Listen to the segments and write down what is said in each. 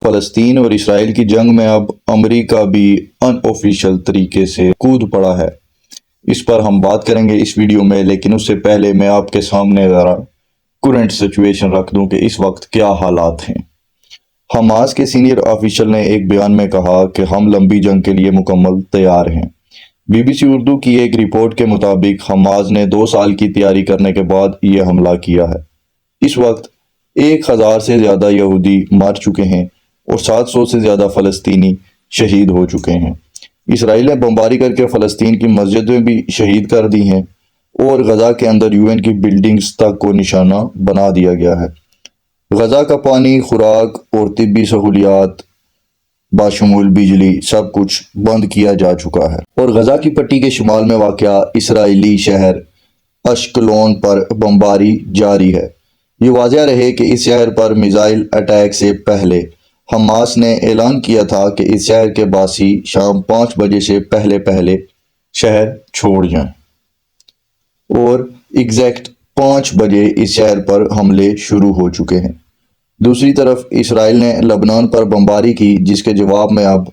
فلسطین اور اسرائیل کی جنگ میں اب امریکہ بھی ان آفیشل طریقے سے کود پڑا ہے۔ اس پر ہم بات کریں گے اس ویڈیو میں، لیکن اس سے پہلے میں آپ کے سامنے ذرا کرنٹ سچویشن رکھ دوں کہ اس وقت کیا حالات ہیں۔ حماس کے سینئر آفیشل نے ایک بیان میں کہا کہ ہم لمبی جنگ کے لیے مکمل تیار ہیں۔ بی بی سی اردو کی ایک رپورٹ کے مطابق حماس نے 2 سال کی تیاری کرنے کے بعد یہ حملہ کیا ہے۔ اس وقت 1000 سے زیادہ یہودی مر چکے ہیں اور 700 سے زیادہ فلسطینی شہید ہو چکے ہیں۔ اسرائیل نے بمباری کر کے فلسطین کی مسجدیں بھی شہید کر دی ہیں اور غزہ کے اندر UN کی بلڈنگز تک کو نشانہ بنا دیا گیا ہے۔ غزہ کا پانی، خوراک اور طبی سہولیات باشمول بجلی سب کچھ بند کیا جا چکا ہے، اور غزہ کی پٹی کے شمال میں واقع اسرائیلی شہر اشکلون پر بمباری جاری ہے۔ یہ واضح رہے کہ اس شہر پر میزائل اٹیک سے پہلے حماس نے اعلان کیا تھا کہ اس شہر کے باسی شام 5 بجے سے پہلے شہر چھوڑ جائیں، اور ایگزیکٹ 5 بجے اس شہر پر حملے شروع ہو چکے ہیں۔ دوسری طرف اسرائیل نے لبنان پر بمباری کی، جس کے جواب میں اب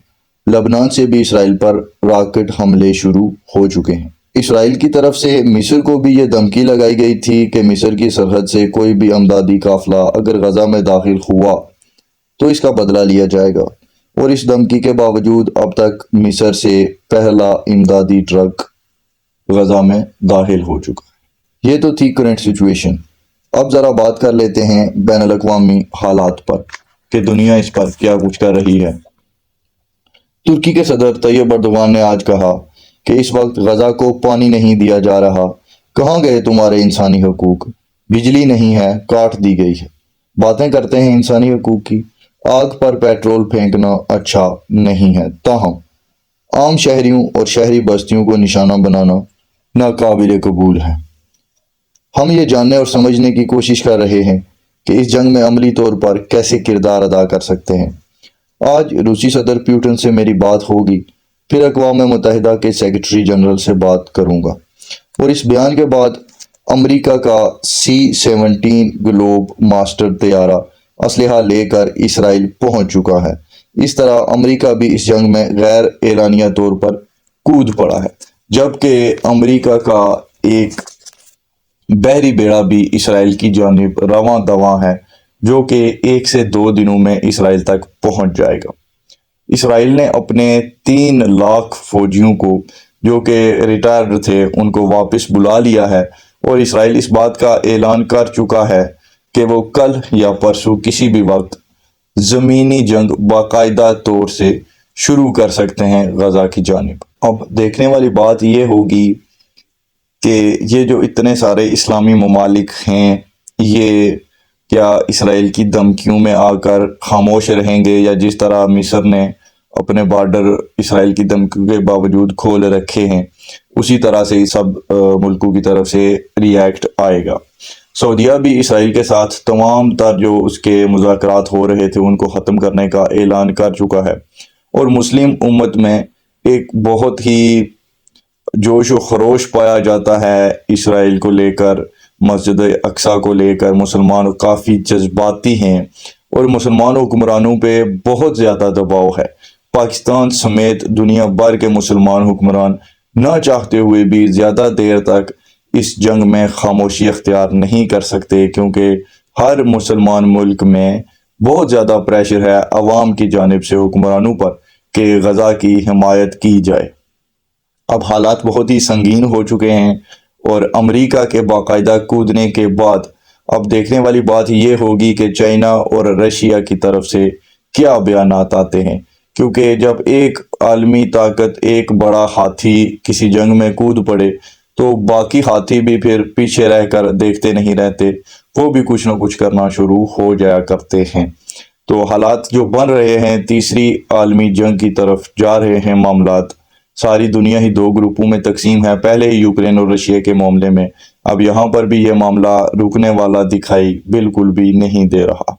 لبنان سے بھی اسرائیل پر راکٹ حملے شروع ہو چکے ہیں۔ اسرائیل کی طرف سے مصر کو بھی یہ دھمکی لگائی گئی تھی کہ مصر کی سرحد سے کوئی بھی امدادی قافلہ اگر غزہ میں داخل ہوا تو اس کا بدلہ لیا جائے گا، اور اس دھمکی کے باوجود اب تک مصر سے پہلا امدادی ٹرک غزہ میں داخل ہو چکا ہے۔ یہ تو تھی کرنٹ سچویشن۔ اب ذرا بات کر لیتے ہیں بین الاقوامی حالات پر کہ دنیا اس پر کیا کچھ کر رہی ہے۔ ترکی کے صدر طیب اردوغان نے آج کہا کہ اس وقت غزہ کو پانی نہیں دیا جا رہا۔ کہاں گئے تمہارے انسانی حقوق؟ بجلی نہیں ہے، کاٹ دی گئی ہے۔ باتیں کرتے ہیں انسانی حقوق کی، آگ پر پیٹرول پھینکنا اچھا نہیں ہے، تاہم عام شہریوں اور شہری بستیوں کو نشانہ بنانا ناقابل قبول ہے۔ ہم یہ جاننے اور سمجھنے کی کوشش کر رہے ہیں کہ اس جنگ میں عملی طور پر کیسے کردار ادا کر سکتے ہیں۔ آج روسی صدر پیوٹن سے میری بات ہوگی، پھر اقوام متحدہ کے سیکرٹری جنرل سے بات کروں گا، اور اس بیان کے بعد امریکہ کا C-17 گلوب ماسٹر طیارہ اسلحہ لے کر اسرائیل پہنچ چکا ہے۔ اس طرح امریکہ بھی اس جنگ میں غیر اعلانیہ طور پر کود پڑا ہے، جبکہ امریکہ کا ایک بحری بیڑا بھی اسرائیل کی جانب رواں دواں ہے، جو کہ 1 سے 2 دنوں میں اسرائیل تک پہنچ جائے گا۔ اسرائیل نے اپنے 3 لاکھ فوجیوں کو جو کہ ریٹائرڈ تھے ان کو واپس بلا لیا ہے، اور اسرائیل اس بات کا اعلان کر چکا ہے کہ وہ کل یا پرسوں کسی بھی وقت زمینی جنگ باقاعدہ طور سے شروع کر سکتے ہیں غزہ کی جانب۔ اب دیکھنے والی بات یہ ہوگی کہ یہ جو اتنے سارے اسلامی ممالک ہیں، یہ کیا اسرائیل کی دھمکیوں میں آ کر خاموش رہیں گے، یا جس طرح مصر نے اپنے بارڈر اسرائیل کی دھمکیوں کے باوجود کھول رکھے ہیں، اسی طرح سے سب ملکوں کی طرف سے ری ایکٹ آئے گا۔ سعودیہ بھی اسرائیل کے ساتھ تمام تر جو اس کے مذاکرات ہو رہے تھے ان کو ختم کرنے کا اعلان کر چکا ہے، اور مسلم امت میں ایک بہت ہی جوش و خروش پایا جاتا ہے اسرائیل کو لے کر، مسجد اقصیٰ کو لے کر مسلمان کافی جذباتی ہیں، اور مسلمان حکمرانوں پہ بہت زیادہ دباؤ ہے۔ پاکستان سمیت دنیا بھر کے مسلمان حکمران نہ چاہتے ہوئے بھی زیادہ دیر تک اس جنگ میں خاموشی اختیار نہیں کر سکتے، کیونکہ ہر مسلمان ملک میں بہت زیادہ پریشر ہے عوام کی جانب سے حکمرانوں پر کہ غزہ کی حمایت کی جائے۔ اب حالات بہت ہی سنگین ہو چکے ہیں، اور امریکہ کے باقاعدہ کودنے کے بعد اب دیکھنے والی بات یہ ہوگی کہ چائنا اور رشیا کی طرف سے کیا بیانات آتے ہیں، کیونکہ جب ایک عالمی طاقت، ایک بڑا ہاتھی کسی جنگ میں کود پڑے تو باقی ہاتھی بھی پھر پیچھے رہ کر دیکھتے نہیں رہتے، وہ بھی کچھ نہ کچھ کرنا شروع ہو جایا کرتے ہیں۔ تو حالات جو بن رہے ہیں، تیسری عالمی جنگ کی طرف جا رہے ہیں معاملات۔ ساری دنیا ہی 2 گروپوں میں تقسیم ہے، پہلے ہی یوکرین اور رشیا کے معاملے میں، اب یہاں پر بھی یہ معاملہ رکنے والا دکھائی بالکل بھی نہیں دے رہا۔